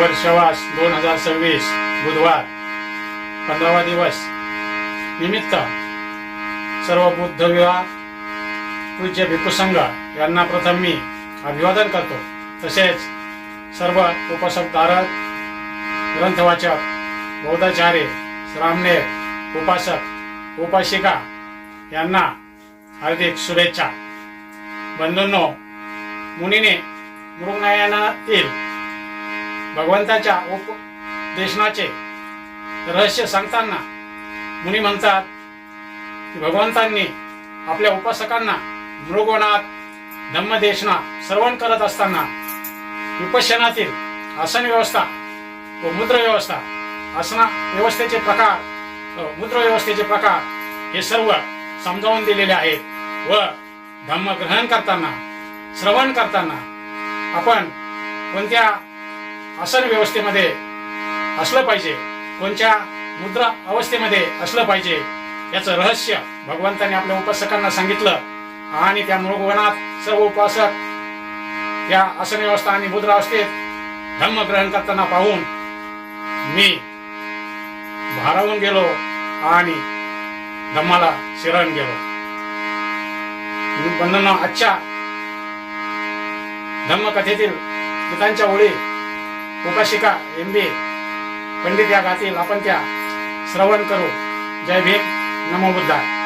वर्षवास 2026 बुधवार 15वा दिवस निमित्त सर्व बुद्ध विहार पूज्य भिक्खू संघ यांना प्रथम मी अभिवादन करतो। तसेच सर्व उपासक धारक, ग्रंथवाचक, बौद्धाचार्य, श्रामणेर, उपासक, उपासिका यांना हार्दिक शुभेच्छा। बंधूंनो, मुनीने मृगनयनातील भगवंताच्या उपदेशनाचे रहस्य सांगताना मुनी म्हणतात की भगवंतांनी आपल्या उपासकांना मृगवनात धम्मदेशना श्रवण करत असताना विपश्यनातील आसन व्यवस्था व मुद्रा व्यवस्था, आसना व्यवस्थेचे प्रकार, मुद्रा व्यवस्थेचे प्रकार हे सर्व समजावून दिलेले आहेत व धम्म ग्रहण करताना, श्रवण करताना आपण कोणत्या आसन व्यवस्थेमध्ये असलं पाहिजे, कोणत्या मुद्रा अवस्थेमध्ये असलं पाहिजे याचं रहस्य भगवंतांनी आपल्या उपासकांना सांगितलं। आणि त्या मृगवनात सर्व उपासक त्या आसन व्यवस्था आणि मुद्रा अवस्थेत धम्म ग्रहण करताना पाहून मी भारावून गेलो आणि धम्माला शरण गेलो। बंधूंनो, आजच्या धम्मकथेतील गीतांच्या ओळी उपासिका MB पंडित या गातील, आपण त्या श्रवण करू। जय भीम, नमो बुद्धाय।